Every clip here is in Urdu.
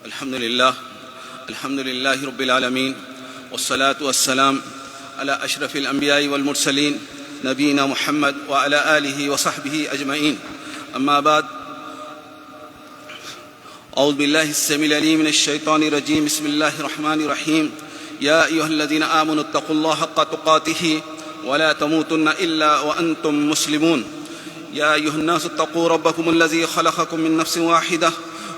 الحمد لله رب العالمين والصلاة والسلام على أشرف الأنبياء والمرسلين نبينا محمد وعلى آله وصحبه أجمعين. أما بعد، أعوذ بالله السميع العليم من الشيطان الرجيم. بسم الله الرحمن الرحيم. يا أيها الذين آمنوا اتقوا الله حق تقاته ولا تموتن إلا وأنتم مسلمون. يا أيها الناس اتقوا ربكم الذي خلقكم من نفس واحدة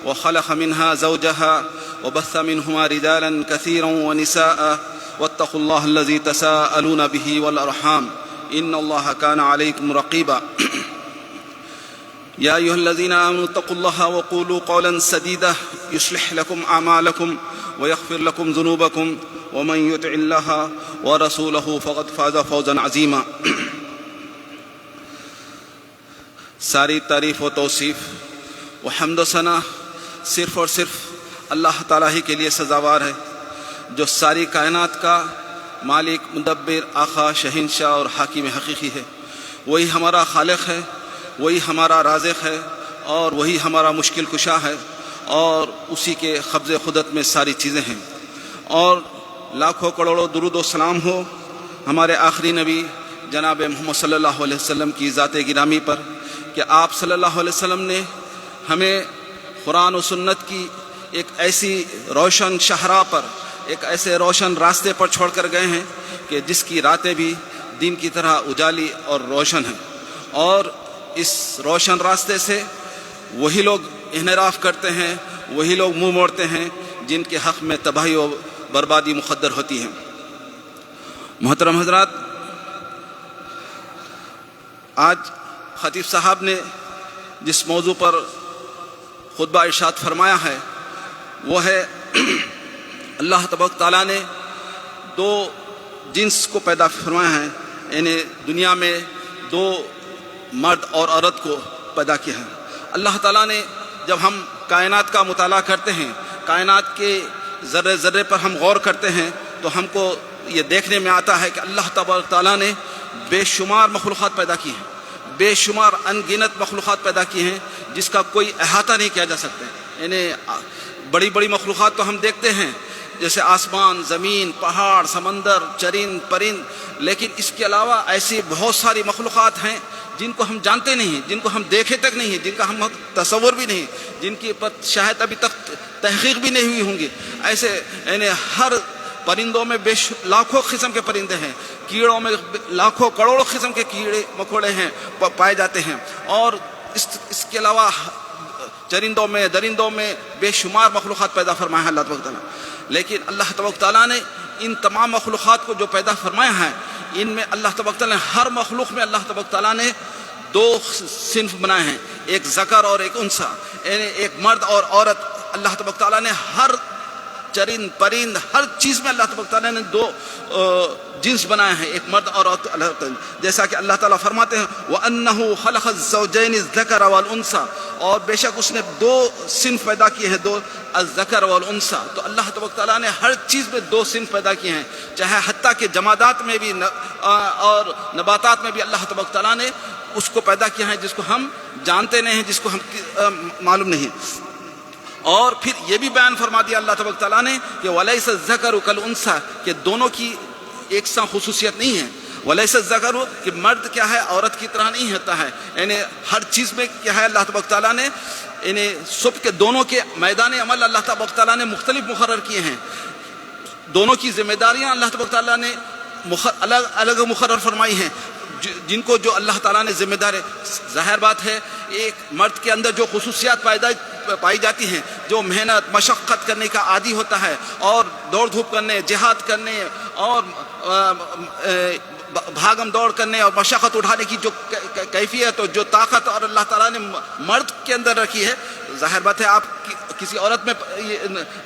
وخلق منها زوجها وبث منهما رجالا كثيرا ونساء واتقوا الله الذي تساءلون به والأرحام إن الله كان عليكم رقيبا. يا أيها الذين آمنوا اتقوا الله وقولوا قولا سديدا يصلح لكم أعمالكم ويغفر لكم ذنوبكم ومن يطع الله ورسوله فقد فاز فوزا عظيما. ساری تعریف و توصیف و حمد و ثنا صرف اور صرف اللہ تعالیٰ ہی کے لیے سزاوار ہے، جو ساری کائنات کا مالک، مدبر، آقا، شہنشاہ اور حاکم حقیقی ہے. وہی ہمارا خالق ہے، وہی ہمارا رازق ہے اور وہی ہمارا مشکل کشا ہے، اور اسی کے قبض قدرت میں ساری چیزیں ہیں. اور لاکھوں کروڑوں درود و سلام ہو ہمارے آخری نبی جناب محمد صلی اللہ علیہ وسلم کی ذات گرامی پر، کہ آپ صلی اللہ علیہ وسلم نے ہمیں قرآن و سنت کی ایک ایسی روشن شاہراہ پر، ایک ایسے روشن راستے پر چھوڑ کر گئے ہیں کہ جس کی راتیں بھی دن کی طرح اجالی اور روشن ہیں. اور اس روشن راستے سے وہی لوگ انحراف کرتے ہیں، وہی لوگ منہ موڑتے ہیں جن کے حق میں تباہی و بربادی مقدر ہوتی ہے. محترم حضرات، آج خطیب صاحب نے جس موضوع پر خطبہ ارشاد فرمایا ہے وہ ہے اللہ تبارک تعالیٰ نے دو جنس کو پیدا فرمایا ہے، یعنی دنیا میں دو مرد اور عورت کو پیدا کیا ہے. اللہ تعالیٰ نے جب ہم کائنات کا مطالعہ کرتے ہیں، کائنات کے ذرے ذرے پر ہم غور کرتے ہیں، تو ہم کو یہ دیکھنے میں آتا ہے کہ اللہ تبارک تعالیٰ نے بے شمار مخلوقات پیدا کی ہیں، بے شمار ان گنت مخلوقات پیدا کی ہیں جس کا کوئی احاطہ نہیں کیا جا سکتا. یعنی بڑی بڑی مخلوقات تو ہم دیکھتے ہیں جیسے آسمان، زمین، پہاڑ، سمندر، چرند، پرند، لیکن اس کے علاوہ ایسی بہت ساری مخلوقات ہیں جن کو ہم جانتے نہیں، جن کو ہم دیکھے تک نہیں، جن کا ہم تصور بھی نہیں، جن کی پر شاید ابھی تک تحقیق بھی نہیں ہوئی ہوں گی. ایسے یعنی ہر پرندوں میں لاکھوں قسم کے پرندے ہیں، کیڑوں میں لاکھوں کروڑوں قسم کے کیڑے مکوڑے ہیں پائے جاتے ہیں، اور اس کے علاوہ چرندوں میں، درندوں میں بے شمار مخلوقات پیدا فرمایا ہے اللہ تبارک تعالیٰ. لیکن اللہ تبارک تعالیٰ نے ان تمام مخلوقات کو جو پیدا فرمایا ہے، ان میں اللہ تبارک تعالیٰ نے ہر مخلوق میں اللہ تبارک تعالیٰ نے دو صنف بنائے ہیں، ایک ذکر اور ایک انثیٰ، یعنی ایک مرد اور عورت. اللہ تبارک تعالیٰ نے ہر چرند، پرند، ہر چیز میں اللہ تبارک تعالیٰ نے دو جنس بنائے ہیں، ایک مرد اور عورت. جیسا کہ اللہ تعالیٰ فرماتے ہیں وَأَنَّهُ خَلَقَ الزَّوْجَيْنِ الذَّكَرَ وَالْأُنثَىٰ، اور بے شک اس نے دو صنف پیدا کیے ہیں، دو الذکر والانثیٰ. تو اللہ تبارک تعالیٰ نے ہر چیز میں دو صنف پیدا کیے ہیں، چاہے حتیٰ کہ جمادات میں بھی اور نباتات میں بھی اللہ تبارک تعالیٰ نے اس کو پیدا کیا ہے جس کو ہم جانتے نہیں ہیں، جس کو ہم معلوم نہیں. اور پھر یہ بھی بیان فرما دیا اللہ تبارک تعالیٰ نے کہ وَلَيْسَ الذَّكَرُ كَالْأُنثَىٰ، کہ دونوں کی ایک سا خصوصیت نہیں ہے. وَلَيْسَ الذَّكَرُ، کہ مرد کیا ہے عورت کی طرح نہیں ہوتا ہے. یعنی ہر چیز میں کیا ہے اللہ تبارک تعالیٰ نے یعنی سب کے دونوں کے میدان عمل اللہ تبارک تعالیٰ نے مختلف مقرر کیے ہیں. دونوں کی ذمہ داریاں اللہ تبارک تعالیٰ نے الگ الگ مقرر فرمائی ہیں، جن کو جو اللہ تعالیٰ نے ذمہ دار ہے. ظاہر بات ہے ایک مرد کے اندر جو خصوصیات پائی جاتی ہیں، جو محنت مشقت کرنے کا عادی ہوتا ہے، اور دوڑ دھوپ کرنے، جہاد کرنے، اور بھاگم دوڑ کرنے اور مشقت اٹھانے کی جو کیفیت اور جو طاقت اور اللہ تعالیٰ نے مرد کے اندر رکھی ہے، ظاہر بات ہے آپ کسی عورت میں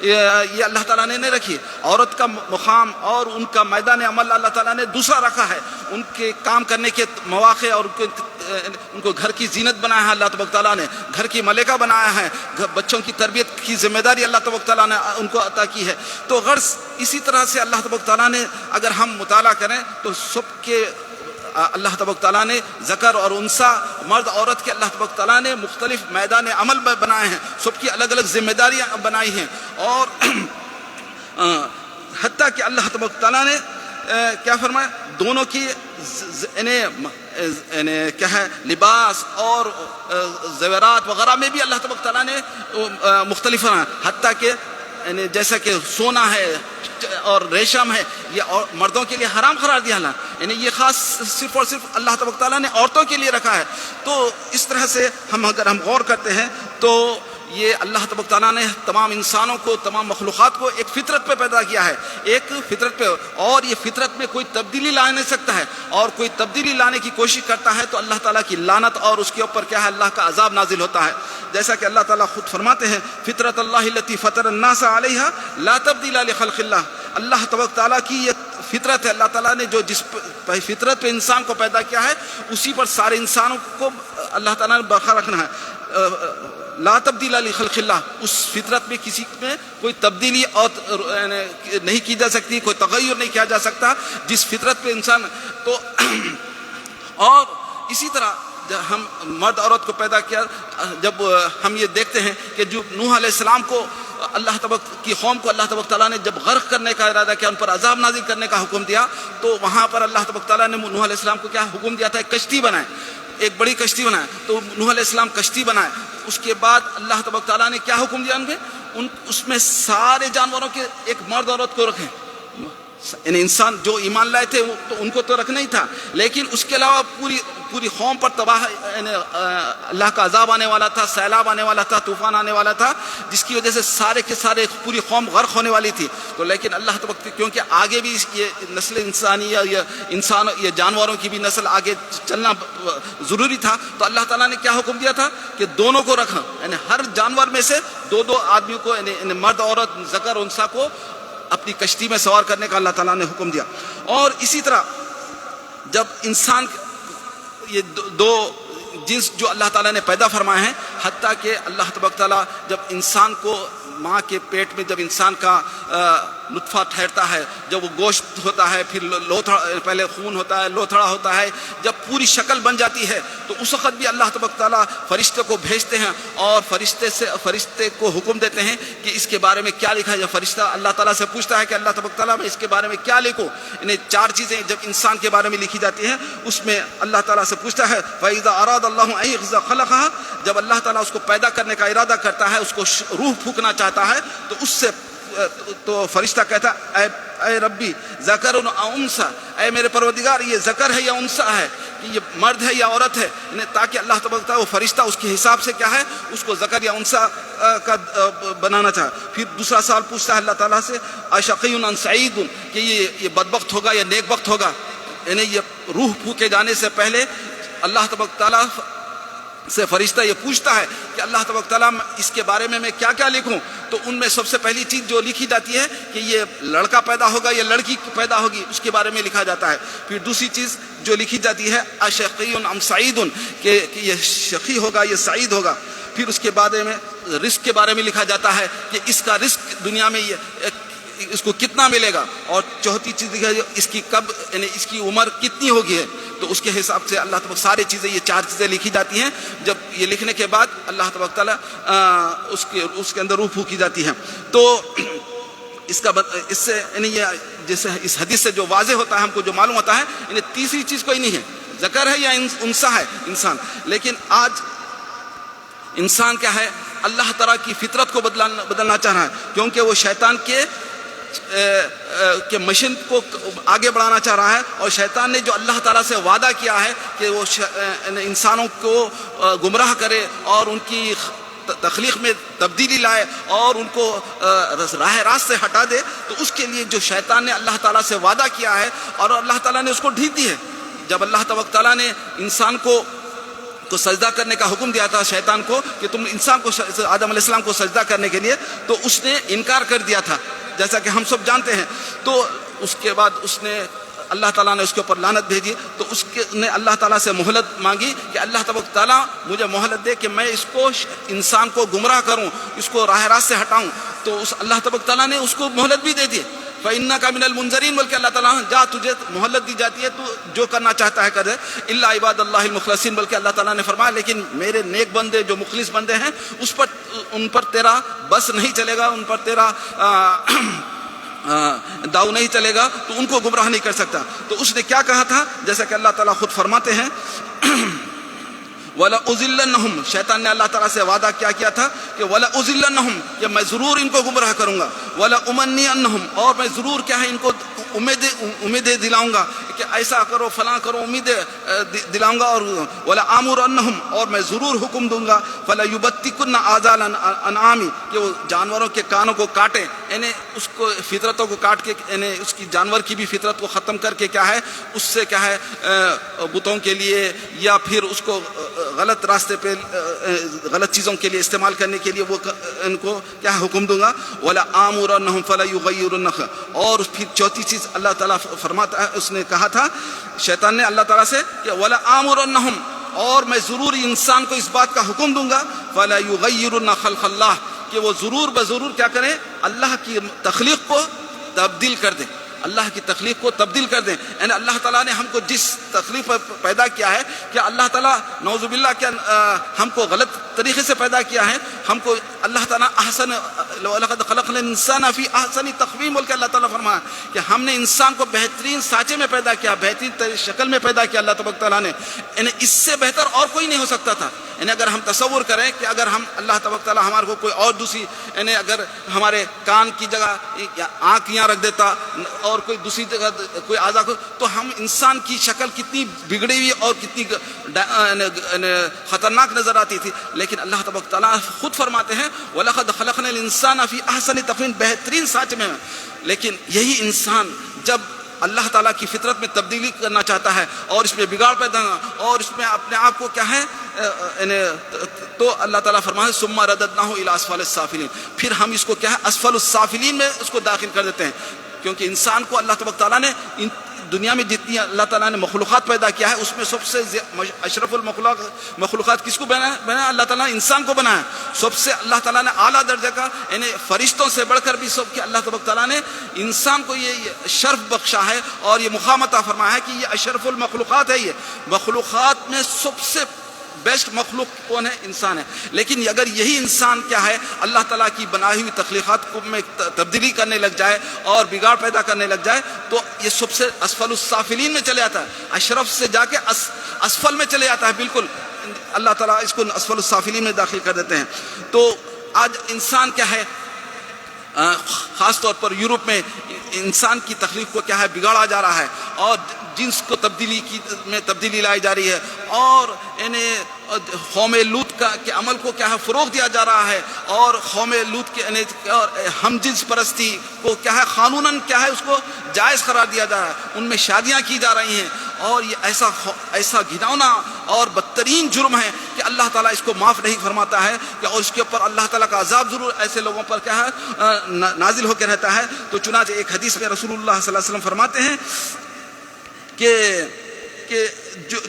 یہ اللہ تعالیٰ نے نہیں رکھی. عورت کا مقام اور ان کا میدان عمل اللہ تعالیٰ نے دوسرا رکھا ہے. ان کے کام کرنے کے مواقع اور ان کو گھر کی زینت بنایا ہے اللہ تبارک تعالیٰ نے، گھر کی ملکہ بنایا ہے، بچوں کی تربیت کی ذمہ داری اللہ تبارک تعالیٰ نے ان کو عطا کی ہے. تو غرض اسی طرح سے اللہ تبارک تعالیٰ نے اگر ہم مطالعہ کریں تو سب کے اللہ تبارک تعالیٰ نے ذکر اور انثیٰ مرد عورت کے اللہ تبارک تعالیٰ نے مختلف میدان عمل بنائے ہیں، سب کی الگ الگ ذمہ داریاں بنائی ہیں، اور حتیٰ کہ اللہ تبارک تعالیٰ نے کیا فرمایا، دونوں کی کیا ہے لباس اور زیورات وغیرہ میں بھی اللہ تبارک تعالیٰ نے مختلف ہیں، حتیٰ کہ جیسا کہ سونا ہے اور ریشم ہے یہ مردوں کے لیے حرام قرار دیا ہے، یعنی یہ خاص صرف اور صرف اللہ تبارک تعالیٰ نے عورتوں کے لیے رکھا ہے۔ تو اس طرح سے اگر ہم غور کرتے ہیں تو یہ اللہ تبارک تعالیٰ نے تمام انسانوں کو، تمام مخلوقات کو ایک فطرت پہ پیدا کیا ہے، ایک فطرت پہ، اور یہ فطرت میں کوئی تبدیلی لا نہیں سکتا ہے، اور کوئی تبدیلی لانے کی کوشش کرتا ہے تو اللہ تعالیٰ کی لعنت اور اس کے اوپر کیا ہے، اللہ کا عذاب نازل ہوتا ہے۔ جیسا کہ اللہ تعالیٰ خود فرماتے ہیں فطرت اللہ التی فطر الناس علیہا لا تبدیل لخلق اللہ، اللہ تبارک تعالیٰ کی یہ فطرت ہے، اللہ تعالیٰ نے جو جس فطرت پہ انسان کو پیدا کیا ہے اسی پر سارے انسانوں کو اللہ تعالیٰ نے برقرار رکھنا ہے۔ لا تبدیل لخلق اللہ، اس فطرت میں کسی میں کوئی تبدیلی اور نہیں کی جا سکتی، کوئی تغیر نہیں کیا جا سکتا جس فطرت پہ انسان تو اور اسی طرح جب ہم مرد عورت کو پیدا کیا، جب ہم یہ دیکھتے ہیں کہ جو نوح علیہ السلام کو اللہ تبارک کی قوم کو اللہ تبارک تعالیٰ نے جب غرق کرنے کا ارادہ کیا، ان پر عذاب نازل کرنے کا حکم دیا، تو وہاں پر اللہ تبارک تعالیٰ نے نوح علیہ السلام کو کیا حکم دیا تھا، ایک کشتی بنائے، ایک بڑی کشتی بنائے۔ تو نوح علیہ السلام کشتی بنائے، اس کے بعد اللہ تبارک تعالیٰ نے کیا حکم دیا اس میں سارے جانوروں کے ایک مرد عورت کو رکھیں، یعنی انسان جو ایمان لائے تھے تو ان کو تو رکھنا ہی تھا، لیکن اس کے علاوہ پوری قوم پر تباہ اللہ کا عذاب آنے والا تھا، سیلاب آنے والا تھا، طوفان آنے والا تھا، جس کی وجہ سے سارے کے سارے پوری قوم غرق ہونے والی تھی۔ تو لیکن اللہ تبارک، کیونکہ آگے بھی یہ نسل انسانی یا انسان یا جانوروں کی بھی نسل آگے چلنا ضروری تھا، تو اللہ تعالیٰ نے کیا حکم دیا تھا کہ دونوں کو رکھا، یعنی ہر جانور میں سے دو آدمیوں کو، یعنی مرد عورت ذکر انثیٰ کو اپنی کشتی میں سوار کرنے کا اللہ تعالیٰ نے حکم دیا۔ اور اسی طرح جب انسان یہ دو جنس جو اللہ تعالیٰ نے پیدا فرمائے ہیں، حتیٰ کہ اللہ تبارک تعالیٰ جب انسان کو ماں کے پیٹ میں جب انسان کا نطفہ ٹھہرتا ہے، جب وہ گوشت ہوتا ہے، پھر پہلے خون ہوتا ہے، لوتھڑا ہوتا ہے، جب پوری شکل بن جاتی ہے تو اس وقت بھی اللہ تبارک تعالیٰ فرشتے کو بھیجتے ہیں اور فرشتے کو حکم دیتے ہیں کہ اس کے بارے میں کیا لکھا ہے۔ جب فرشتہ اللہ تعالیٰ سے پوچھتا ہے کہ اللہ تبارک تعالیٰ میں اس کے بارے میں کیا لکھوں، انہیں 4 چیزیں جب انسان کے بارے میں لکھی جاتی ہیں، اس میں اللہ تعالیٰ سے پوچھتا ہے فَإِذَا أَرَادَ اللَّهُ أَن يَخْلُقَ خَلَقَهَا، جب اللہ تعالیٰ اس کو پیدا کرنے کا ارادہ کرتا ہے، اس کو روح پھونکنا چاہتا ہے، تو اس سے تو فرشتہ کہتا ہے اے ربی ذکر او انثى، اے میرے پروردگار یہ ذکر ہے یا انثى ہے، کہ یہ مرد ہے یا عورت ہے، تاکہ اللہ تبارک تعالیٰ وہ فرشتہ اس کے حساب سے کیا ہے اس کو ذکر یا انثى کا بنانا چاہے۔ پھر دوسرا سوال پوچھتا ہے اللہ تعالیٰ سے اشقی ام سعید، کہ یہ بدبخت ہوگا یا نیک بخت ہوگا، یعنی یہ روح پھونکے جانے سے پہلے اللہ تبارک تعالیٰ سے فرشتہ یہ پوچھتا ہے کہ اللہ تبارک تعالیٰ اس کے بارے میں کیا کیا لکھوں، تو ان میں سب سے پہلی چیز جو لکھی جاتی ہے کہ یہ لڑکا پیدا ہوگا یا لڑکی پیدا ہوگی، اس کے بارے میں لکھا جاتا ہے۔ پھر دوسری چیز جو لکھی جاتی ہے اشقی ام سعید، کہ یہ شقی ہوگا یہ سعید ہوگا۔ پھر اس کے بعد میں رزق کے بارے میں لکھا جاتا ہے کہ اس کا رزق دنیا میں اس کو کتنا ملے گا، اور چوتھی چیز اس کی کب، یعنی اس کی عمر کتنی ہوگی ہے، تو اس کے حساب سے اللہ تبارک ساری چیزیں، یہ 4 چیزیں لکھی جاتی ہیں۔ جب یہ لکھنے کے بعد اللہ تبارک تعالیٰ اس کے اندر روح پھونکی جاتی ہے۔ تو اس سے یعنی یہ جیسے اس حدیث سے جو واضح ہوتا ہے، ہم کو جو معلوم ہوتا ہے، یعنی تیسری چیز کوئی نہیں ہے، ذکر ہے یا انثیٰ ہے انسان۔ لیکن آج انسان کیا ہے، اللہ تعالیٰ کی فطرت کو بدلنا چاہ رہا ہے، کیونکہ وہ شیطان کے مشن کو آگے بڑھانا چاہ رہا ہے، اور شیطان نے جو اللہ تعالیٰ سے وعدہ کیا ہے کہ وہ انسانوں کو گمراہ کرے اور ان کی تخلیق میں تبدیلی لائے اور ان کو راہ راست سے ہٹا دے، تو اس کے لیے جو شیطان نے اللہ تعالیٰ سے وعدہ کیا ہے اور اللہ تعالیٰ نے اس کو ڈھیل دی ہے۔ جب اللہ تبارک تعالیٰ نے انسان کو سجدہ کرنے کا حکم دیا تھا شیطان کو کہ تم انسان کو، آدم علیہ السلام کو سجدہ کرنے کے لیے، تو اس نے انکار کر دیا تھا، جیسا کہ ہم سب جانتے ہیں۔ تو اس کے بعد اس نے اللہ تعالیٰ نے اس کے اوپر لعنت بھیجی، تو اس نے اللہ تعالیٰ سے مہلت مانگی کہ اللہ تبارک تعالیٰ مجھے مہلت دے کہ میں اس کو انسان کو گمراہ کروں، اس کو راہ راست سے ہٹاؤں۔ تو اللہ تبارک تعالیٰ نے اس کو مہلت بھی دے دی، فإنک من المنذرین، بلکہ اللہ تعالیٰ جا تجھے مہلت دی جاتی ہے، تو جو کرنا چاہتا ہے کرے، الا عباد اللہ المخلصین، بلکہ اللہ تعالیٰ نے فرمایا لیکن میرے نیک بندے جو مخلص بندے ہیں ان پر تیرا بس نہیں چلے گا، ان پر تیرا داؤ نہیں چلے گا، تو ان کو گمراہ نہیں کر سکتا۔ تو اس نے کیا کہا تھا، جیسا کہ اللہ تعالیٰ خود فرماتے ہیں وَلَأُضِلَّنَّهُمْ، شیطان نے اللہ تعالیٰ سے وعدہ کیا تھا کہ وَلَأُضِلَّنَّهُمْ، کہ میں ضرور ان کو گمراہ کروں گا، وَلَأُمَنِّيَنَّهُمْ، اور میں ضرور کیا ہے ان کو امیدیں دلاؤں گا کہ ایسا کرو فلاں کرو، امیدیں دلاؤں گا، اور وَلَآمُرَنَّهُمْ، اور میں ضرور حکم دوں گا، فَلَيُبَتِّكُنَّ آذَانَ الْأَنْعَامِ، کہ وہ جانوروں کے کانوں کو کاٹیں، یعنی اس کو فطرتوں کو کاٹ کے، یعنی اس کی جانور کی بھی فطرت کو ختم کر کے کیا ہے اس سے کیا ہے بتوں کے لیے یا پھر اس کو غلط راستے پہ غلط چیزوں کے لیے استعمال کرنے کے لیے وہ ان کو کیا حکم دوں گا، وَلَآمُرَنَّهُمْ فَلَيُغَيِّرُنَّ، اور پھر چوتھی چیز اللہ تعالیٰ فرماتا ہے، اس نے کہا تھا شیطان نے اللہ تعالیٰ سے کہ وَلَآمُرَنَّهُمْ، اور میں ضرور انسان کو اس بات کا حکم دوں گا، فَلَيُغَيِّرُنَّ خَلْقَ اللَّهِ، کہ وہ ضرور بضرور کیا کریں، اللہ کی تخلیق کو تبدیل کر دیں، اللہ کی تخلیق کو تبدیل کر دیں، یعنی اللہ تعالیٰ نے ہم کو جس تخلیق پر پیدا کیا ہے، کہ اللہ تعالیٰ نعوذ باللہ کیا ہم کو غلط طریقے سے پیدا کیا ہے، ہم کو اللہ تعالیٰ احسن وَلَقَدْ خَلَقْنَا الْإِنسَانَ فِي أَحْسَنِ تَقْوِيمٍ، بول کے اللہ تعالیٰ فرمایا کہ ہم نے انسان کو بہترین سانچے میں پیدا کیا، بہترین شکل میں پیدا کیا اللہ تبارک تعالیٰ نے، یعنی اس سے بہتر اور کوئی نہیں ہو سکتا تھا۔ یعنی اگر ہم تصور کریں کہ اگر ہم اللہ تبارک تعالیٰ ہمارے کو کوئی اور دوسری، یعنی اگر ہمارے کان کی جگہ آنکھ یہاں رکھ دیتا اور کوئی دوسری جگہ کوئی اعضاء کو، تو ہم انسان کی شکل کتنی بگڑی ہوئی اور کتنی خطرناک نظر آتی تھی، لیکن اللہ تبارک تعالیٰ خود فرماتے ہیں وَلَقَدْ خَلَقْنَا الْإِنسَانَ فِي أَحْسَنِ تَقْوِيمٍ، بہترین سانچے میں، لیکن یہی انسان جب اللہ تعالیٰ کی فطرت میں تبدیلی کرنا چاہتا ہے اور اس میں بگاڑ پیدا اور اس میں اپنے آپ کو کیا ہے تو اللہ تعالیٰ فرماتے ہیں ثُمَّ رَدَدْنَاهُ إِلَىٰ أَسْفَلِ السَّافِلِينَ، پھر ہم اس کو کیا ہے اسفل السافلین میں اس کو داخل کر دیتے ہیں، کیونکہ انسان کو اللہ تبارک تعالیٰ نے دنیا میں جتنی اللہ تعالیٰ نے مخلوقات پیدا کیا ہے اس میں سب سے اشرف مخلوقات کس کو بنایا؟ اللہ تعالیٰ نے انسان کو بنایا، سب سے اللہ تعالیٰ نے اعلیٰ درجے کا، یعنی فرشتوں سے بڑھ کر بھی سب کے اللہ تبارک تعالیٰ نے انسان کو یہ شرف بخشا ہے اور یہ مقام عطا فرمایا ہے کہ یہ اشرف المخلوقات ہے، یہ مخلوقات میں سب سے بیسٹ مخلوق کون ہے؟ انسان ہے۔ لیکن اگر یہی انسان کیا ہے اللہ تعالیٰ کی بنائی ہوئی تخلیقات کو میں تبدیلی کرنے لگ جائے اور بگاڑ پیدا کرنے لگ جائے تو یہ سب سے اسفل السافلین میں چلے آتا ہے، اشرف سے جا کے اسفل میں چلے آتا ہے، بالکل اللہ تعالیٰ اس کو اسفل السافلین میں داخل کر دیتے ہیں۔ تو آج انسان کیا ہے خاص طور پر یورپ میں انسان کی تخلیق کو کیا ہے بگاڑا جا رہا ہے اور جنس کو تبدیلی لائی جا رہی ہے اور یعنی قوم لوط کے عمل کو کیا ہے فروغ دیا جا رہا ہے اور قوم لوط کے اور ہم جنس پرستی کو کیا ہے قانوناً کیا ہے اس کو جائز قرار دیا جا رہا ہے، ان میں شادیاں کی جا رہی ہیں اور یہ ایسا گھناؤنا اور بدترین جرم ہے کہ اللہ تعالیٰ اس کو معاف نہیں فرماتا ہے کہ اور اس کے اوپر اللہ تعالیٰ کا عذاب ضرور ایسے لوگوں پر کیا ہے نازل ہو کے رہتا ہے۔ تو چنانچہ ایک حدیث میں رسول اللہ صلی اللہ علیہ وسلم فرماتے ہیں کہ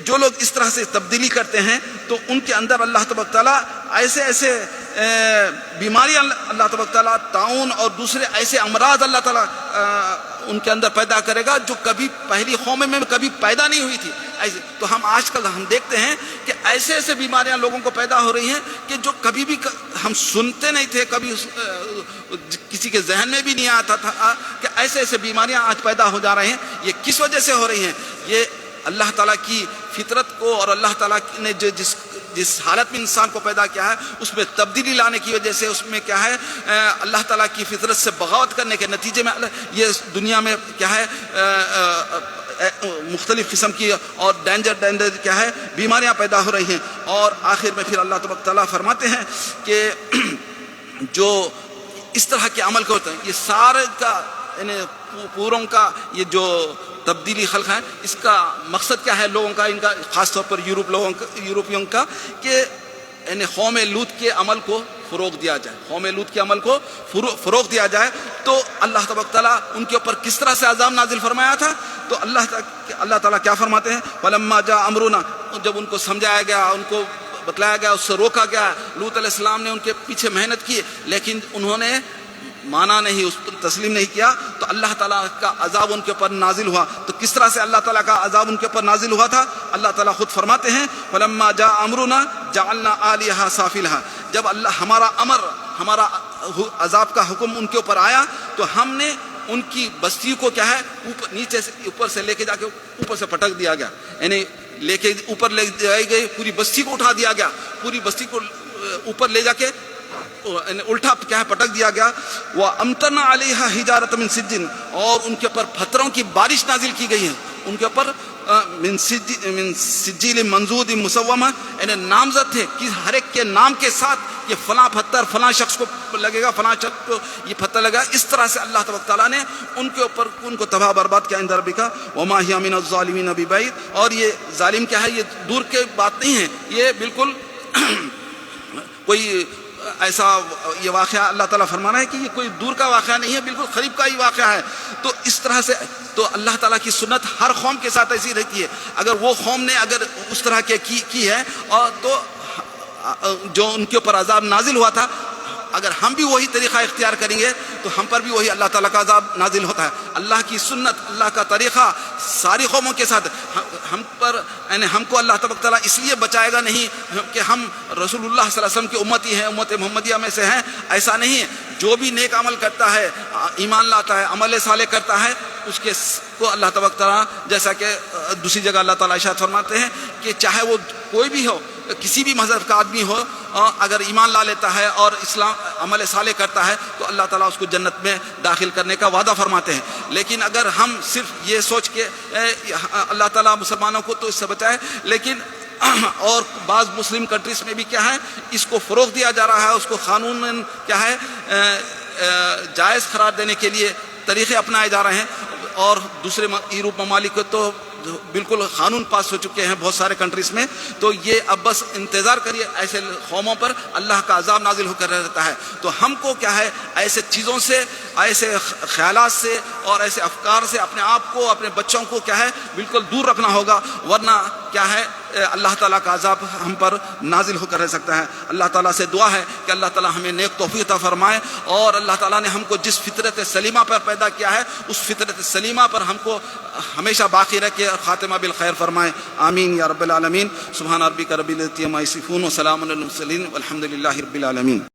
جو لوگ اس طرح سے تبدیلی کرتے ہیں تو ان کے اندر اللہ تبارک تعالیٰ ایسے بیماریاں اللہ تبارک تعالیٰ طاعون اور دوسرے ایسے امراض اللہ تعالیٰ ان کے اندر پیدا کرے گا جو کبھی پہلی قوم میں کبھی پیدا نہیں ہوئی تھی۔ ایسے تو ہم دیکھتے ہیں کہ ایسے بیماریاں لوگوں کو پیدا ہو رہی ہیں کہ جو کبھی بھی ہم سنتے نہیں تھے، کبھی کسی کے ذہن میں بھی نہیں آتا تھا کہ ایسے بیماریاں آج پیدا ہو جا رہے ہیں۔ یہ کس وجہ سے ہو رہی ہیں؟ یہ اللہ تعالیٰ کی فطرت کو اور اللہ تعالیٰ نے جس حالت میں انسان کو پیدا کیا ہے اس میں تبدیلی لانے کی وجہ سے، اس میں کیا ہے اللہ تعالیٰ کی فطرت سے بغاوت کرنے کے نتیجے میں یہ دنیا میں کیا ہے مختلف قسم کی اور ڈینجر کیا ہے بیماریاں پیدا ہو رہی ہیں۔ اور آخر میں پھر اللہ تبارک تعالیٰ فرماتے ہیں کہ جو اس طرح کے عمل کو ہوتا ہے یہ سارے کا یعنی پوروں کا یہ جو تبدیلی خلق ہے اس کا مقصد کیا ہے لوگوں کا، ان کا خاص طور پر یورپیوں کا کہ یعنی قوم لوط کے عمل کو فروغ دیا جائے، قوم لوط کے عمل کو فروغ دیا جائے۔ تو اللہ تبارک تعالیٰ ان کے اوپر کس طرح سے عذاب نازل فرمایا تھا؟ تو اللہ تعالیٰ کیا فرماتے ہیں فَلَمَّا جَاءَ أَمْرُنَا، جب ان کو سمجھایا گیا، ان کو بتلایا گیا، اس سے روکا گیا، لوط علیہ السلام نے ان کے پیچھے محنت کی لیکن انہوں نے مانا نہیں، اس پر تسلیم نہیں کیا، تو اللہ تعالیٰ کا عذاب ان کے اوپر نازل ہوا. تو کس طرح سے اللہ تعالیٰ کا عذاب ان کے اوپر نازل ہوا تھا؟ اللہ تعالیٰ خود فرماتے ہیں فلما جاء امرنا جعلنا عالیہا سافلہا. جب ہمارا عذاب کا حکم ان کے اوپر آیا تو ہم نے ان کی بستی کو کیا ہے نیچے سے اوپر سے لے کے جا کے اوپر سے پٹک دیا گیا, یعنی لے کے اوپر لے جائی گئی, پوری بستی کو اٹھا دیا گیا, پوری بستی کو اوپر لے جا کے الٹا کیا ہے پٹک دیا گیا. وَأَمْطَرْنَا عَلَيْهَا حِجَارَةً مِّن سِجِّلٍ, اور ان کے اوپر پتھروں کی بارش نازل کی گئی ہے, ان کے اوپر من سجیل منضود مسومہ, یعنی نامزد تھے کہ ہر ایک کے نام کے ساتھ یہ فلاں پتھر فلاں شخص کو لگے گا, فلاں شخص کو یہ پتھر لگا. اس طرح سے اللہ تبارک تعالیٰ نے ان کے اوپر ان کو تباہ برباد کیا. عند ربک وما ہی من الظالمین ببعید, اور یہ ظالم کیا ہے یہ دور کے بات نہیں ہے, یہ بالکل کوئی ایسا یہ واقعہ اللہ تعالیٰ فرمانا ہے کہ یہ کوئی دور کا واقعہ نہیں ہے, بالکل قریب کا ہی واقعہ ہے. تو اس طرح سے تو اللہ تعالیٰ کی سنت ہر قوم کے ساتھ ایسی رہتی ہے. اگر وہ قوم نے اگر اس طرح کی ہے اور تو جو ان کے اوپر عذاب نازل ہوا تھا, اگر ہم بھی وہی طریقہ اختیار کریں گے تو ہم پر بھی وہی اللہ تعالیٰ کا عذاب نازل ہوتا ہے. اللہ کی سنت, اللہ کا طریقہ ساری قوموں کے ساتھ ہم پر, یعنی ہم کو اللہ تبارک تعالیٰ اس لیے بچائے گا نہیں کہ ہم رسول اللہ صلی اللہ علیہ وسلم کی امتی ہیں, امت محمدیہ میں سے ہیں, ایسا نہیں ہے. جو بھی نیک عمل کرتا ہے, ایمان لاتا ہے, عمل صالح کرتا ہے, اس کے کو اللہ تبارک تعالیٰ, جیسا کہ دوسری جگہ اللہ تعالیٰ ارشاد فرماتے ہیں کہ چاہے وہ کوئی بھی ہو, کسی بھی مذہب کا آدمی ہو, اگر ایمان لا لیتا ہے اور اسلام عمل صالح کرتا ہے تو اللہ تعالیٰ اس کو جنت میں داخل کرنے کا وعدہ فرماتے ہیں. لیکن اگر ہم صرف یہ سوچ کے اللہ تعالیٰ مسلمانوں کو تو اس سے بچائے, لیکن اور بعض مسلم کنٹریز میں بھی کیا ہے اس کو فروغ دیا جا رہا ہے, اس کو قانون کیا ہے جائز قرار دینے کے لیے طریقے اپنائے جا رہے ہیں. اور دوسرے یورپ ممالک تو بالکل قانون پاس ہو چکے ہیں بہت سارے کنٹریز میں. تو یہ اب بس انتظار کریے, ایسے قوموں پر اللہ کا عذاب نازل ہو کر رہتا ہے. تو ہم کو کیا ہے ایسے چیزوں سے, ایسے خیالات سے اور ایسے افکار سے اپنے آپ کو, اپنے بچوں کو کیا ہے بالکل دور رکھنا ہوگا, ورنہ کیا ہے اللہ تعالیٰ کا عذاب ہم پر نازل ہو کر رہ سکتا ہے. اللہ تعالیٰ سے دعا ہے کہ اللہ تعالیٰ ہمیں نیک توفیق عطا فرمائے, اور اللہ تعالیٰ نے ہم کو جس فطرت سلیمہ پر پیدا کیا ہے اس فطرت سلیمہ پر ہم کو ہمیشہ باقی رہ کے خاتمہ بالخیر فرمائے. آمین یا رب العالمین. سبحان ربک رب العزت عما یصفون وسلام علی المرسلین والحمد للہ رب العالمین.